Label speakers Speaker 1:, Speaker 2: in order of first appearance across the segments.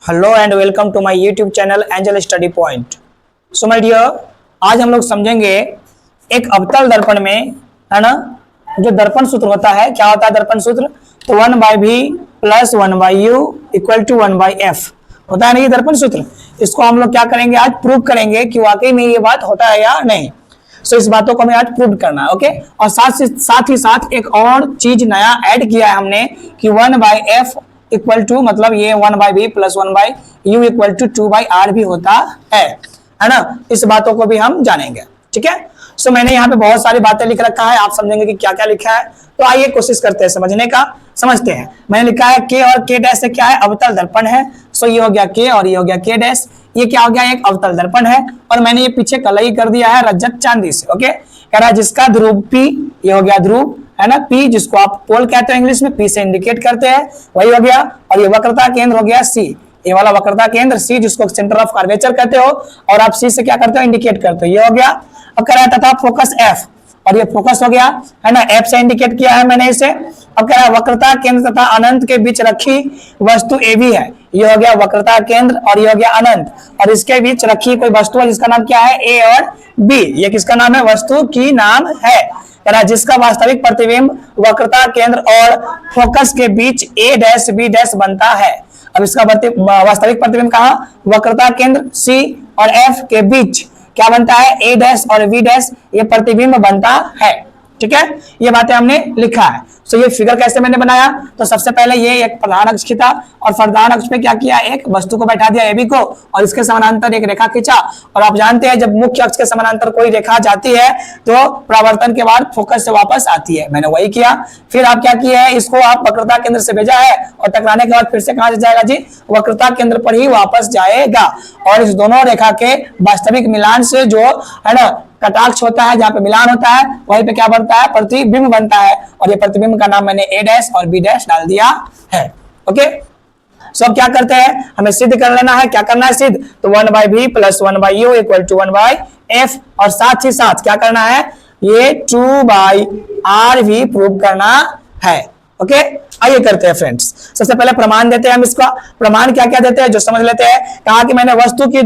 Speaker 1: Hello and welcome to my YouTube channel Angel Study Point. So my dear, आज हम लोग समझेंगे एक अवतल दर्पण में, है ना, जो दर्पण सूत्र होता है। क्या होता है दर्पण सूत्र? तो 1/v plus 1/u equal to 1/f होता है ना, ये दर्पण सूत्र। इसको हम लोग क्या करेंगे, आज प्रूव करेंगे कि वाकई में ये बात होता है या नहीं। सो इस बातों को हमें आज प्रूव करना है, ओके। और साथ ही साथ एक और चीज नया ऐड किया है हमने कि 1/f इक्वल टू, मतलब ये 1/v plus 1/u equal to 2/r भी होता है ना। इस बातों को भी हम जानेंगे, ठीक है। सो मैंने यहाँ पे बहुत सारी बातें लिख रखा है, आप समझेंगे कि क्या क्या लिखा है। तो आइए कोशिश करते हैं समझने का, समझते हैं। मैंने लिखा है k और k डैश से क्या है, अवतल दर्पण है। सो ये हो गया k और ये हो गया k डैश। ये क्या हो गया, एक अवतल दर्पण है। और मैंने ये पीछे कलई कर दिया है रजत चांदी से, ओके। कह रहा है जिसका ध्रुव P, ये हो गया ध्रुव, है ना, P जिसको आप पोल कहते हो इंग्लिश में, P से इंडिकेट करते हैं, वही हो गया। और ये वक्रता केंद्र हो गया C, ये वाला वक्रता केंद्र C जिसको सेंटर ऑफ कर्वेचर कहते हो, और आप C से क्या करते हो, इंडिकेट करते हो, ये हो गया। अब कह रहा था फोकस F, और ये फोकस हो गया, है ना, F से इंडिकेट किया है मैंने इसे। अब कह रहा है वक्रता केंद्र तथा अनंत के बीच रखी वस्तु AB है, ये हो गया वक्रता केंद्र, और ये हो गया अनंत, और इसके बीच रखी कोई वस्तु है जिसका नाम क्या है, A और B। ये किसका नाम है, वस्तु की नाम है। जिसका वास्तविक प्रतिबिंब वक्रता केंद्र और फोकस के बीच A डैश B डैश बनता है। अब इसका वास्तविक प्रतिबिंब कहाँ, वक्रता केंद्र C और F के बीच क्या बनता है, A डैश और B डैश, ये प्रतिबिंब बनता है, ठीक है। ये बातें हमने लिखा है। सो ये फिगर कैसे मैंने बनाया, तो सबसे पहले ये एक प्रधान अक्ष खींचा, और प्रधान अक्ष पे क्या किया, एक वस्तु को बैठा दिया AB को, और इसके समानांतर एक रेखा खींचा। और आप जानते हैं जब मुख्य अक्ष के समानांतर कोई रेखा जाती है तो परावर्तन के बाद फोकस से वापस आती है, मैंने वही किया। फिर आप क्या किया है, इसको आप वक्रता केंद्र से भेजा है, और टकराने के बाद फिर से कहां से जाएगा जी, वक्रता केंद्र पर ही वापस जाएगा। और इस दोनों रेखा के वास्तविक मिलान से जो है ना कटाक्ष होता है, जहां पे मिलान होता है, वहीं पे क्या बनता है, प्रतिबिंब बनता है। और ये प्रतिबिंब का नाम मैंने A डैश और B डैश डाल दिया है, ओके। सो अब क्या करते हैं, हमें सिद्ध कर लेना है। क्या करना है सिद्ध, तो 1/v plus 1/u equal to 1/f, और साथ ही साथ क्या करना है, ये 2/r भी प्रूव करना है, ओके। आइए करते हैं फ्रेंड्स। सबसे पहले प्रमाण देते हैं हम इसका। प्रमाण क्या क्या देते हैं जो समझ लेते हैं। कहा कि मैंने वस्तु की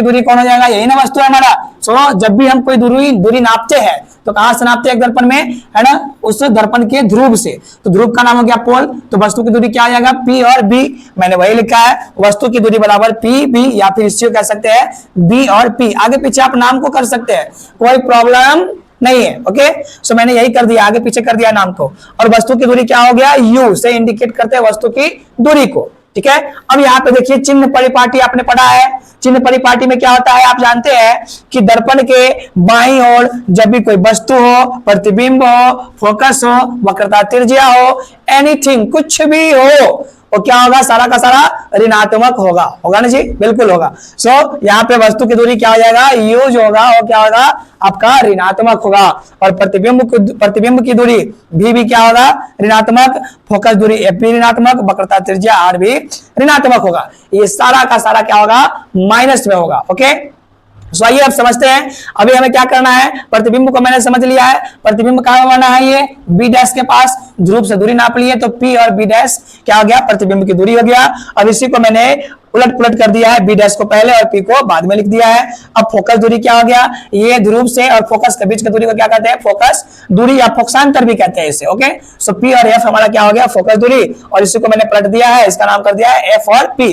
Speaker 1: दूरी कौन हो जाएगा, यही ना वस्तु है हमारा। सो जब भी हम कोई दूरी नापते हैं तो कहां से नापते हैं, एक दर्पण में, है ना, उस दर्पण के ध्रुव से। तो ध्रुव का नाम हो गया पोल, तो वस्तु की दूरी क्या आ जाएगा, P और B। मैंने वही लिखा है, वस्तु की दूरी बराबर P या फिर इसको कह सकते हैं B और P। आगे पीछे आप नाम को कर सकते हैं, कोई प्रॉब्लम नहीं है, ओके। सो मैंने यही कर दिया, आगे पीछे कर दिया नाम को। और वस्तु की दूरी क्या हो गया, U से इंडिकेट करते हैं वस्तु की दूरी को, ठीक है। अब यहाँ पे देखिए चिन्ह परिपाटी आपने पढ़ा है। चिन्ह परिपाटी में क्या होता है, आप जानते हैं कि दर्पण के बाईं ओर जब भी कोई वस्तु हो, प्रतिबिंब हो, फोकस हो, वक्रता त्रिज्या हो, एनीथिंग, कुछ भी हो, वो क्या होगा, सारा का सारा ऋणात्मक होगा ना जी, बिल्कुल होगा। सो यहाँ पे वस्तु की दूरी क्या हो जाएगा, U जो होगा वो क्या होगा, आपका ऋणात्मक होगा। और प्रतिबिंब की दूरी भी क्या होगा, ऋणात्मक। फोकस दूरी F भी ऋणात्मक, वक्रता त्रिज्या R भी ऋणात्मक होगा। ये सारा का सारा क्या होगा, माइनस में होगा, ओके। सो आइए अब समझते हैं। अभी हमें क्या करना है, प्रतिबिंब को मैंने समझ लिया है। प्रतिबिंब कहां बनाना है, ये B डैश के पास, ध्रुव से दूरी नाप ली है, तो P और B डैश क्या हो गया, प्रतिबिंब की दूरी हो गया। अब इसी को मैंने उलट पुलट कर दिया है, B डैश को पहले और P को बाद में लिख दिया है। अब फोकस दूरी क्या हो गया, ये ध्रुव से और फोकस के बीच की दूरी को क्या कहते हैं, फोकस दूरी या फोकसांतर भी कहते हैं इसे, ओके। सो P और F हमारा क्या हो गया, फोकस दूरी, और इसी को मैंने पलट दिया है, इसका नाम कर दिया है F और P।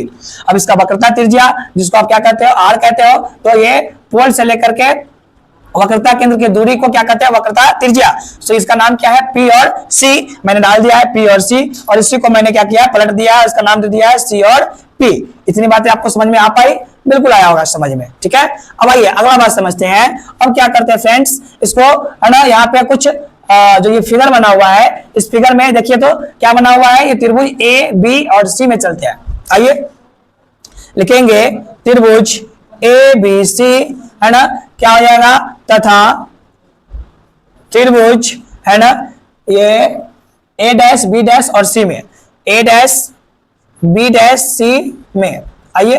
Speaker 1: अब इसका वक्रता त्रिज्या जिसको आप क्या कहते हो, R कहते हो, तो ये पोल से लेकर के वक्रता केंद्र की दूरी को क्या कहते हैं, वक्रता त्रिज्या। सो इसका नाम क्या है, P और C। मैंने डाल दिया है P और C, और इसी को मैंने क्या किया, पलट दिया, इसका नाम दे दिया है C और P। इतनी बातें आपको समझ में आ पाई, बिल्कुल आया होगा समझ में, ठीक है। अब आइए अगला बात समझते हैं। अब क्या करते हैं फ्रेंड्स, इसको, है ना, यहाँ पे कुछ जो ये फिगर बना हुआ है, इस फिगर में देखिए तो क्या बना हुआ है, ये त्रिभुज A, B और C में चलते हैं। आइए लिखेंगे त्रिभुज ABC, है ना, क्या हो जाएगा, तथा त्रिभुज, है ना, ये A डैश B डैश और C में, A dash B dash C में। आइए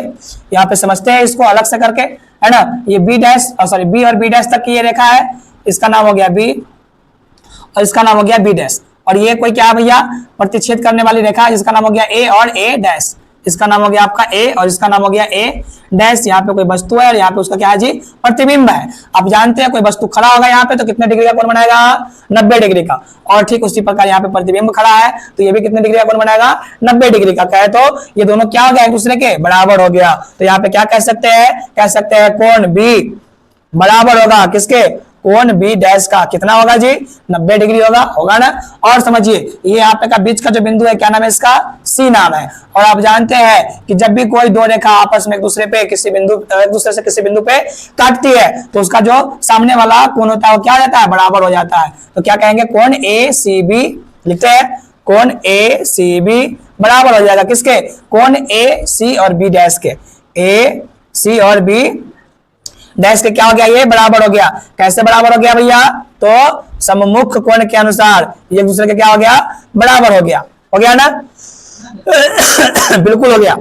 Speaker 1: यहाँ पे समझते हैं इसको अलग से करके, है ना। ये B डैश सॉरी B और B डैश तक की ये रेखा है, इसका नाम हो गया B और इसका नाम हो गया B डैश। और ये कोई क्या भैया, प्रतिच्छेद करने वाली रेखा है जिसका नाम हो गया A और A डैश, इसका नाम हो गया आपका ए और इसका नाम हो गया ए डैश। यहाँ पे कोई वस्तु है और यहाँ पे उसका क्या है जी, प्रतिबिंब है। आप जानते हैं कोई वस्तु खड़ा होगा यहाँ पे तो कितने डिग्री का कोण बनाएगा, 90 डिग्री का। और ठीक उसी प्रकार यहाँ पे प्रतिबिंब खड़ा है तो ये भी कितने डिग्री का कोण बनाएगा, 90 डिग्री का। कहे तो ये दोनों क्या हो गया, एक दूसरे के बराबर हो गया। तो यहाँ पे क्या कह सकते हैं कोण बी बराबर होगा किसके, कोण बी डैश का। कितना होगा जी, 90 डिग्री होगा ना। और समझिए ये यहाँ पे का बीच का जो बिंदु है क्या नाम है इसका, सी नाम है। और आप जानते हैं कि जब भी कोई दो रेखा आपस में एक दूसरे से किसी बिंदु पे काटती है तो उसका जो सामने वाला कोण होता है वो क्या हो जाता है, बराबर हो जाता है। तो क्या कहेंगे, कोण ए सी बी लिखते हैं, कोण ए सी बी बराबर हो जाएगा किसके, कोण ए सी और बी डैश के। ए सी और बी डैश के क्या हो गया, ये बराबर हो गया। कैसे बराबर हो गया भैया, तो सममुख कोण के अनुसार ये एक दूसरे के क्या हो गया, बराबर हो गया ना बिल्कुल हो गया।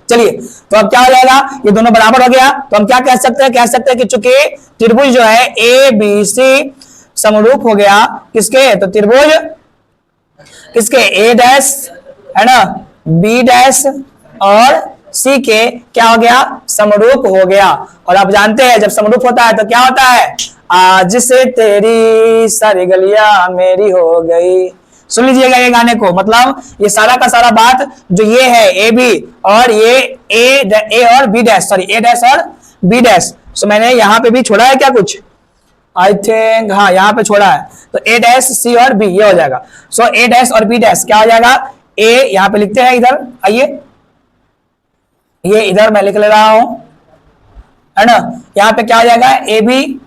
Speaker 1: चलिए तो अब क्या हो जाएगा, ये दोनों बराबर हो गया तो हम क्या कह सकते हैं कि चूंकि त्रिभुज जो है ए बी सी समरूप हो गया किसके, तो त्रिभुज किसके, ए डैश है ना, बी डैश और सी के क्या हो गया, समरूप हो गया। और आप जानते हैं जब समरूप होता है तो क्या होता है, आज से तेरी सारी गलियां मेरी हो गई। सुन लीजिएगा ये गाने को, मतलब ये सारा का सारा बात जो ये है ए बी और ये ए और बी डैश, सॉरी ए डैश और बी डैश। सो मैंने यहाँ पे भी छोड़ा है क्या कुछ, आई थिंक हाँ यहाँ पे छोड़ा है। तो ए डैश सी और बी ये हो जाएगा। सो ए डैश और बी डैश क्या हो जाएगा, ए यहाँ पे लिखते हैं इधर, आइए ये इधर मैं लिख ले रहा हूं है ना। यहाँ पे क्या हो जाएगा, ए बी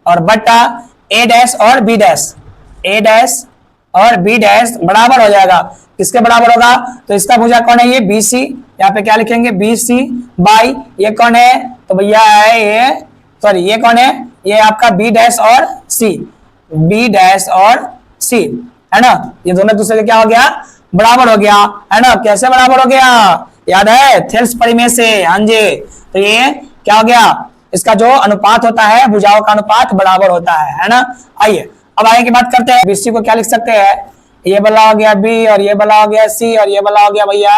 Speaker 1: और बट्टा ए डैश और बी डैश, ए डैश और बी डैश बराबर हो जाएगा किसके बराबर होगा, तो इसका भुजा कौन है, ये बी सी। यहाँ पे क्या लिखेंगे, बी सी बाई ये कौन है, तो भैया है ये, सॉरी ये कौन है, ये आपका बी डैश और सी, बी डैश और सी है ना। ये दोनों दूसरे के क्या हो गया, बराबर हो गया है ना। कैसे बराबर हो गया, याद है थेल्स परिमेय से, हाँ जी। तो ये क्या हो गया, इसका जो अनुपात होता है भुजाओं का अनुपात बराबर होता है ना। आइए अब आगे की बात करते हैं, बीसी को क्या लिख सकते हैं, ये वाला हो गया बी और ये वाला हो गया सी और ये वाला हो गया भैया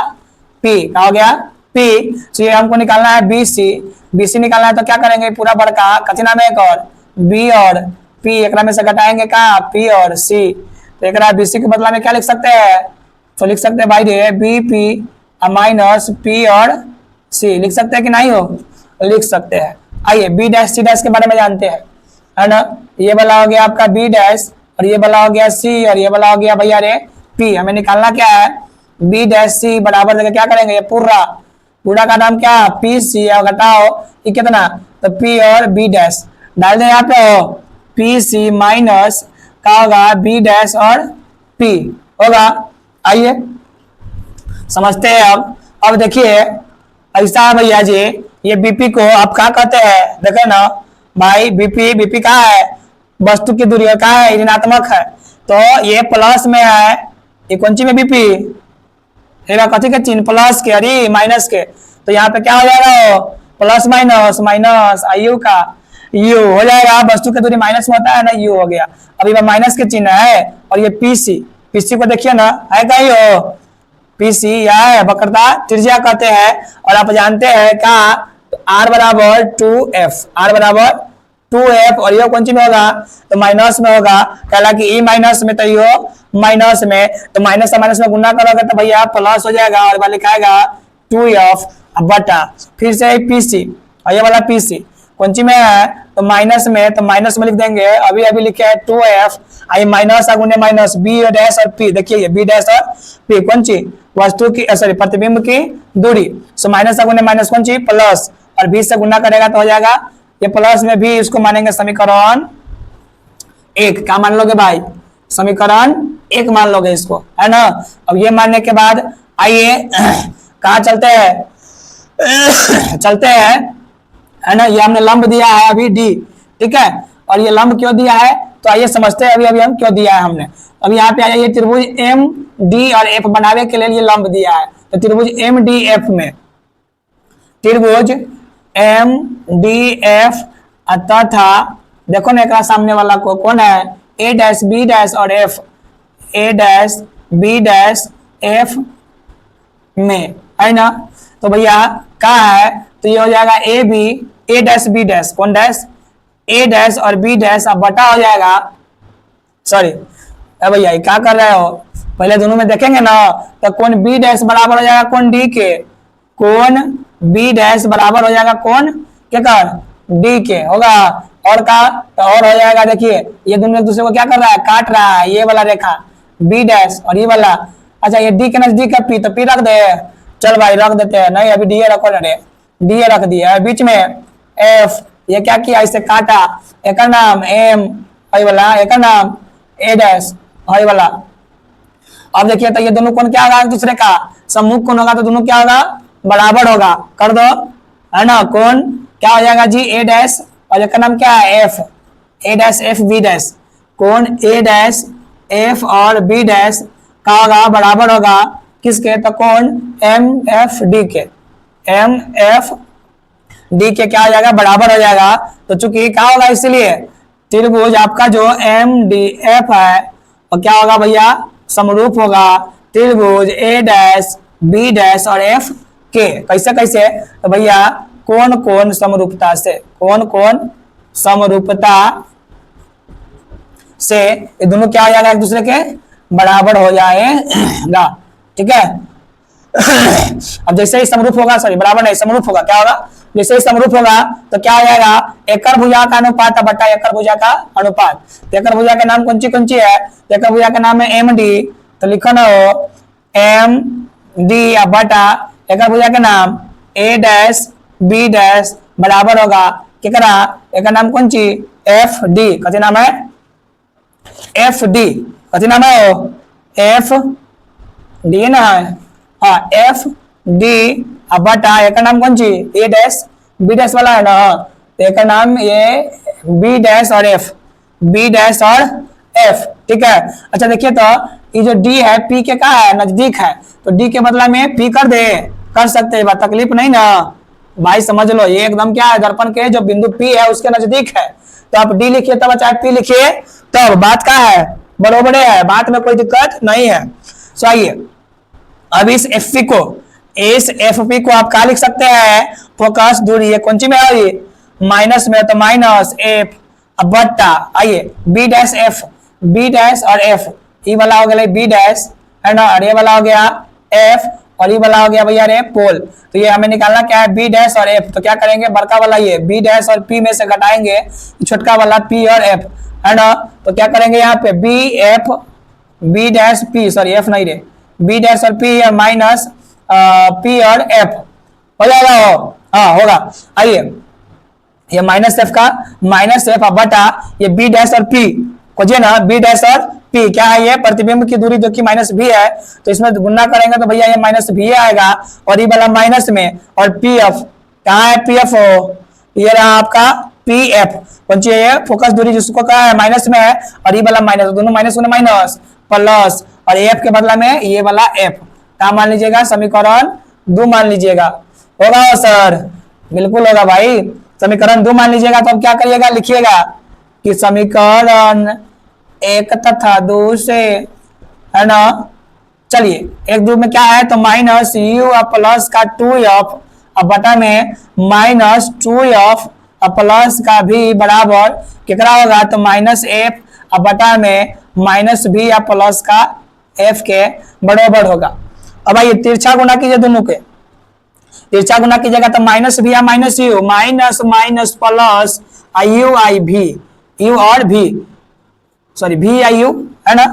Speaker 1: पी, क्या हो गया पी। तो ये हमको निकालना है बीसी निकालना है तो क्या करेंगे, पूरा बड़का कथी नाम है एक और बी और पी, एक में से घटाएंगे क्या, पी और सी। तो एक बीसी के बदला में क्या लिख सकते हैं, तो लिख सकते हैं भाई रे बी पी माइनस पी और सी, लिख सकते हैं कि नहीं हो, लिख सकते हैं। आइए बी डैश सी डैश के बारे में जानते हैं है ना। ये वाला हो गया आपका बी डैश और ये वाला हो गया सी और ये वाला हो गया भैया रे पी। हमें निकालना क्या है, बी डैश सी बराबर जगह क्या करेंगे, ये पूरा का नाम क्या, पी सी और घटाओ ये कितना, तो पी और बी डैश डाल दें यहाँ पे, पी सी माइनस क्या होगा, बी डैश और पी होगा। आइए समझते हैं अब देखिए ऐसा है भैया जी, ये बीपी को आप क्या कहते हैं, देखे ना भाई बीपी कहाँ है, वस्तु की दूरी कहाँ है, ऋणात्मक है। तो ये प्लस में है, ये कौन सी में बीपी है, कथी के चिन्ह प्लस के, अरे माइनस के। तो यहाँ पे क्या हो जाएगा, प्लस माइनस माइनस आयु का यू हो जाएगा, वस्तु की दूरी माइनस में होता है ना, यू हो गया। अभी माइनस के चिन्ह है और ये पीसी को देखिए ना, है कहीं हो पीसी या वक्रता त्रिज्या कहते हैं। और आप जानते हैं क्या, तो आर बराबर 2f, आर बराबर 2f और ये कौन सी में होगा, तो माइनस में होगा, कहला कि ई माइनस में, तो यो माइनस में, तो माइनस से माइनस में गुना करोगे तो भैया प्लस हो जाएगा और वाला लिखाएगा 2f बटा फिर से पीसी और ये वाला पीसी कौन सी में है, तो माइनस में, तो माइनस में लिख देंगे, अभी लिखे है 2f आई माइनस अगुने माइनस बी डैश और पी, देखिए ये बी डैश और पी कौन सी, वस्तु की सॉरी प्रतिबिंब की दूरी। सो माइनस अगुने माइनस कौन सी, प्लस, और 20 से गुना करेगा तो हो जाएगा ये प्लस में भी, इसको मानेंगे समीकरण 1, क्या मान लोगे भाई, समीकरण 1 मान लोगे इसको है ना। अब ये मानने के बाद आइए कहाँ चलते हैं है ना। ये हमने लंब दिया है अभी डी, ठीक है, और ये लंब क्यों दिया है, तो आइए समझते हैं अभी हम क्यों दिया है हमने। अब यहाँ पे आइए त्रिभुज एम डी और एफ बनाने के लिए ये लंब दिया है, तो त्रिभुज एम डी एफ में, त्रिभुज एम डी एफ तथा देखो ना एक सामने वाला को कौन है, ए डैश बी डैश और एफ, ए डैश बी डैश एफ में, है ना। तो भैया क्या है, तो ये हो जाएगा A B, A dash B dash, कौन डैश, ए डैश और बी डैश, अब बटा हो जाएगा, सॉरी भैया ये क्या कर रहे हो, पहले दोनों में देखेंगे ना, तो कौन बी डैश बराबर हो जाएगा कौन डी के, कौन बी डैश बराबर हो जाएगा कौन क्या कर डी के होगा, और का तो और हो जाएगा, देखिए ये दोनों एक दूसरे को क्या कर रहा है, काट रहा है, ये वाला रेखा बी डैश और ये वाला, अच्छा ये डी के नजदीक है पी, तो पी रख दे, चल भाई रख देते हैं, नहीं अभी डी रखो ना रे, डी रख दिया, बीच में एफ, ये क्या किया इसे काटा, एक नाम एम वही वाला, एक नाम ए डैश वही वाला। अब देखिए तो ये दोनों कौन क्या होगा एक दूसरे का सम्मुख कौन होगा, तो दोनों क्या होगा बराबर होगा, कर दो, है ना, कौन क्या हो जाएगा जी ए डैश और एक नाम क्या है एफ, ए डैश एफ बी डैश, कौन ए डैश एफ और बी डैश का होगा बराबर होगा किसके, तो कौन एम एफ डी के, एम एफ डी के क्या हो जाएगा बराबर हो जाएगा, तो चूंकि क्या होगा इसलिए त्रिभुज आपका जो एम डी एफ है और क्या होगा भैया समरूप होगा त्रिभुज ए डैश बी डैश और एफ के, कैसे कैसे, तो भैया कौन कौन समरूपता से, कौन कौन समरूपता से ये दोनों क्या हो जाएगा एक दूसरे के बराबर हो जाएगा, ठीक है। अब जैसे ही समरूप होगा, सॉरी बराबर नहीं समरूप होगा, क्या होगा जैसे ही समरूप होगा तो क्या हो जाएगा एकड़ भुजा का अनुपात बटा एकड़ भुजा का अनुपात, तो एकड़ भुजा का नाम कौन सी है, एकड़ भुजा का नाम है एम डी, तो लिखो ना एम डी बटा एकड़ भुजा का नाम ए डैश बी डैश बराबर होगा कितना, एक नाम कौन सी एफ डी, कथी नाम है एफ डी, कथी नाम है एफ डी ना, हाँ एफ डी बटा एक नाम कौन सी ए डैश बी डैश वाला है ना, एक नाम ये बी डैश और एफ, बी डैश और एफ, ठीक है। अच्छा देखिए तो ये जो डी है पी के का है नजदीक है, तो डी के बदला में पी कर दे, कर सकते हैं, तकलीफ नहीं ना भाई, समझ लो ये एकदम क्या है दर्पण के जो बिंदु पी है उसके नजदीक है, तो आप डी लिखिए तब चाहे पी लिखिए, तब बात का है बरोबर है, बात में कोई दिक्कत नहीं है। सो आइए अब इस एफ पी को, इस एफ पी को आप क्या लिख सकते हैं, फोकस दूरी है कौन सी में है माइनस में, तो माइनस एफ अब बट्टा, आइए B dash F, B dash और एफ, ये वाला हो गया बी डैश है ना, और ये वाला हो गया एफ और ये वाला हो गया भैया रे पोल, तो ये हमें निकालना क्या है बी डैश और एफ, तो क्या करेंगे बड़का वाला ये बी डैश और पी में से घटाएंगे छोटका वाला पी और एफ, है ना, तो क्या करेंगे यहाँ पे B F B dash P, sorry F नहीं रे, बी डैश और पी माइनस पी और एफ हो जाएगा, हाँ होगा, आइए ये माइनस एफ का माइनस एफ बटा ये बी डैश और पी को जो ना बी डैश और पी क्या है, ये प्रतिबिंब की दूरी जो कि माइनस भी है, तो इसमें गुना करेंगे तो भैया ये माइनस भी आएगा और ये वाला माइनस में, और पी एफ कहाँ है, पी एफ हो ये रहा आपका पी एफ कौन सी है फोकस दूरी जिसको कहा है माइनस में है, और ये वाला माइनस, दोनों माइनस होने माइनस प्लस, और एफ के बदला में ये वाला एफ, क्या मान लीजिएगा समीकरण 2 मान लीजिएगा, होगा सर बिल्कुल होगा भाई, समीकरण 2 मान लीजिएगा, तो अब क्या करिएगा लिखिएगा कि समीकरण 1 तथा 2 से, है ना, चलिए 1 2 में क्या है, तो माइनस यू प्लस का 2f अब बटा में माइनस 2f प्लस का भी बराबर कितना होगा, तो माइनस एफ अब बटा में माइनस भी या प्लस का एफ के बराबर होगा। अब आइए तिरछा गुना कीजिए दोनों के, तिरछा गुना कीजिएगा तो माइनस भी या minus U minus minus plus U I भी, यू और भी, सॉरी भी आई यू है ना,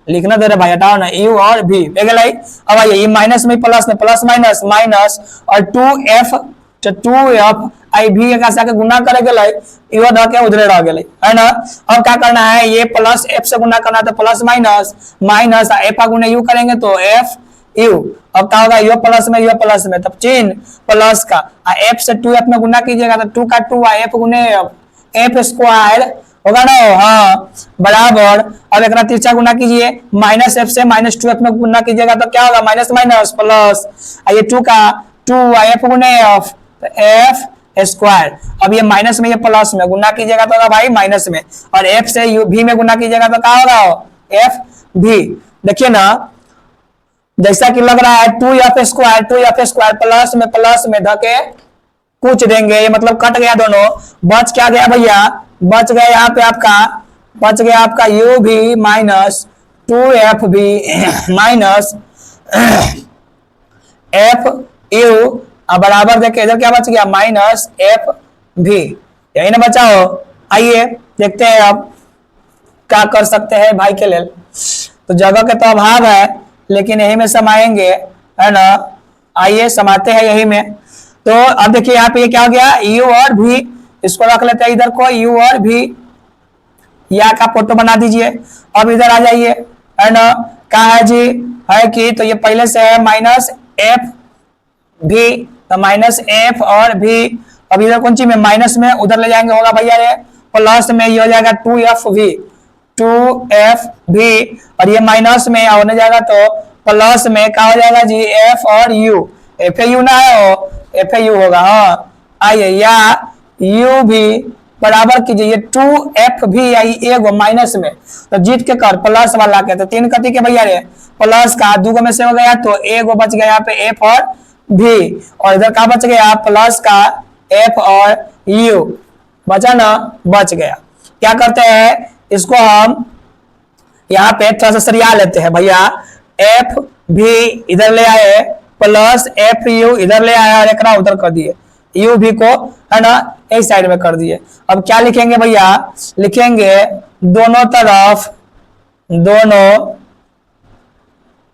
Speaker 1: लिखना दे रहे भाई हटाओ ना, यू और भी अब आइए ये माइनस में प्लस माइनस माइनस और 2f तो 2f आई भी एक आके गुना करे गए यू ध के उधरे रह गए, है ना। अब क्या करना है, ये प्लस f से गुना करना तो plus minus minus f Guna you करेंगे तो f यू, अब क्या होगा यू प्लस में तब चिन्ह प्लस का f से 2f में गुना कीजिएगा तो 2 का 2 f गुने f स्क्वायर होगा ना, हाँ बराबर। अब एक तिरछा गुना कीजिए माइनस एफ से माइनस 2f में गुना कीजिएगा तो क्या होगा माइनस माइनस प्लस, ये 2 का 2 f गुने एफ एफ स्क्वायर, अब ये माइनस में ये प्लस में गुना कीजिएगा तो होगा भाई माइनस में, और एफ से यू भी में गुना कीजिएगा तो क्या होगा एफ भी। देखिए ना जैसा कि लग रहा है 2f² प्लस में धके कुछ देंगे, ये मतलब कट गया दोनों, बच क्या गया भैया, बच गया यहाँ पे आपका, बच गया आपका u भी माइनस 2f भी माइनस f u बराबर देखे इधर क्या बच गया माइनस f भी, यही ना बचाओ। आइए देखते हैं अब क्या कर सकते हैं भाई के लिए। तो जगह के तो अभाव है लेकिन यही में समाएंगे, है ना। आइए समाते हैं यही में। तो अब देखिए यहाँ पे ये क्या हो गया u और भी, इसको रख लेते हैं इधर को u और भी, या का फोटो बना दीजिए। अब इधर आ जाइए, है ना, क्या है जी, है कि तो ये पहले से है माइनस एफ भी, तो माइनस एफ और भी, अब इधर कौन सी में माइनस में उधर ले जाएंगे, होगा भैया ये प्लस में, ये हो जाएगा 2f भी, और ये माइनस में होने जाएगा तो प्लस में क्या हो जाएगा जी f और u, एफ यू ना है वो एफ यू होगा। हाँ आइए, या u भी बराबर कीजिए, ये 2f भी आई एगो माइनस में, तो जीत के कर प्लस वाला के, तो 3 कति के भैया रे प्लस का 2 में से हो गया तो एगो बच गया यहाँ पे f और भी, और इधर क्या बच गया प्लस का f और u बचा ना, बच गया। क्या करते हैं इसको हम यहाँ पे थोड़ा सा सरिया लेते हैं भैया, f भी इधर ले आए प्लस एफ यू इधर ले आया और एक उधर कर दिए, यू भी को, है ना, एक साइड में कर दिए। अब क्या लिखेंगे भैया, लिखेंगे दोनों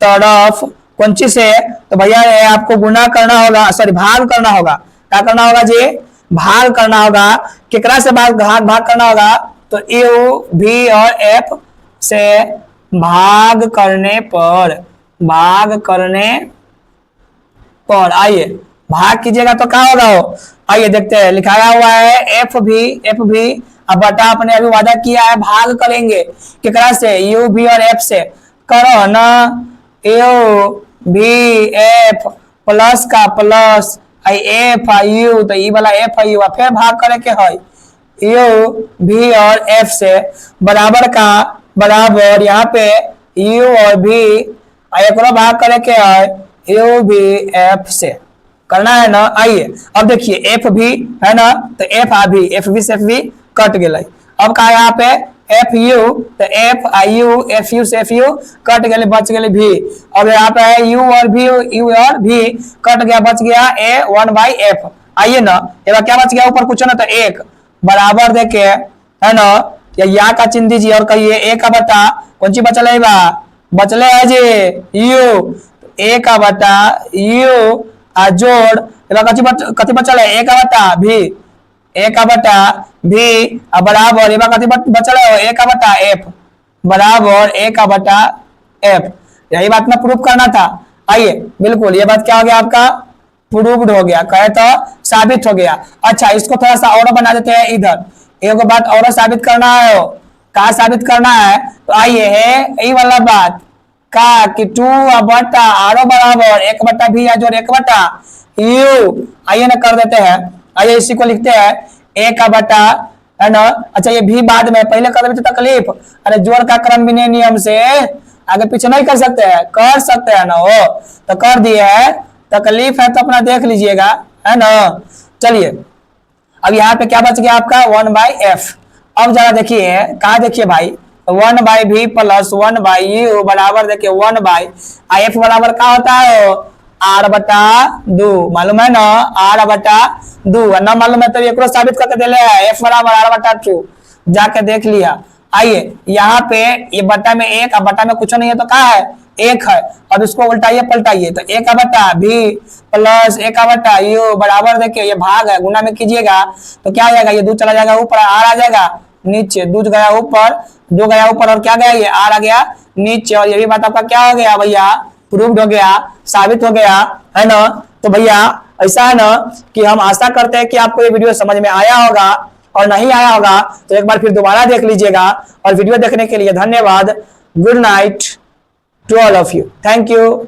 Speaker 1: तरफ कौन सी से, तो भैया आपको गुना करना होगा, सॉरी भाग करना होगा। क्या करना होगा जी, भाग करना होगा। किकरा से भाग करना होगा, तो यू भी और एफ से भाग करने पर आइए भाग कीजिएगा तो क्या होगा हो, आइए देखते हैं। लिखाया हुआ है एफ भी अब बटा अपने अभी वादा किया है भाग करेंगे किकरा से, यू भी और एफ से, करो ना, यू भी एफ प्लस का plus I F I you, तो ये वाला एफ आई यू फिर भाग करे के है यू भी और एफ से, बराबर का बराबर यहाँ पे यू और भी एक भाग करे के है यू भी एफ से, करना है ना। आइए अब देखिए एफ भी है ना, तो एफ आ भी एफ भी से एफ भी कट गए। अब कहा यहाँ पे एफ यू, तो F I U F you से एफ यू कट गए, बच गए भी। अब यहाँ पे है यू और भी कट गया, बच गया ए 1/f। आइए ना, ये क्या बच गया ऊपर कुछ ना, तो एक बराबर देके, है ना, या का चिन्ह दीजिए और कहिए ए का बटा कौन सी बचल है, बचले है जी यू, ए का बटा यू आ जोड़ कथी बचल है, ए का बटा भी, ए का बटा भी बराबर ए कथी बचल है, ए का बटा एफ बराबर ए का बटा एफ। यही बात में प्रूफ करना था। आइए बिल्कुल ये बात क्या हो गया आपका, प्रूव्ड हो गया, कहे तो साबित हो गया। अच्छा इसको थोड़ा सा और बना देते हैं, इधर एक बात और साबित करना है, कहा साबित करना है, तो आइए है यही वाला बात का कि 2 बटा आर बराबर 1 बटा भी जोड़ 1 बटा यू। आइए ना कर देते हैं, आइए इसी को लिखते हैं ए का बटा, है ना। अच्छा ये भी बाद में, पहले कर देते तकलीफ, अरे जोड़ का क्रम बिना नियम से आगे पीछे नहीं कर सकते हैं, कर सकते हैं ना हो, तो कर दिए है, तकलीफ है तो अपना देख लीजिएगा, है ना। चलिए अब यहाँ पे क्या बच गया आपका 1/f। अब जरा देखिए कहा, देखिए भाई 1/v प्लस 1/u बराबर देखिए 1/f बराबर क्या होता है, r बटा 2, मालूम है ना, r बटा 2, ना मालूम है तो एक साबित करके दे ले, f बराबर r बटा 2, जाके देख लिया। आइए यहाँ पे ये बटा में एक, अब बटा में कुछ नहीं है तो क्या है, एक है। अब इसको उल्टाइए पलटाइए, तो एक बटा भी प्लस एक बटा यू बराबर देखिए ये भाग है, गुना में कीजिएगा तो क्या हो जाएगा, ये 2 चला जाएगा ऊपर, आर आ जाएगा नीचे, 2 गया ऊपर, 2 गया ऊपर और क्या गया ये आर आ गया नीचे। और ये भी बात आपका क्या हो गया भैया, प्रूव्ड हो गया, साबित हो गया, है ना। तो भैया ऐसा है ना कि हम आशा करते हैं कि आपको ये वीडियो समझ में आया होगा, और नहीं आया होगा तो एक बार फिर दोबारा देख लीजिएगा। और वीडियो देखने के लिए धन्यवाद। Good night to all of you, thank you.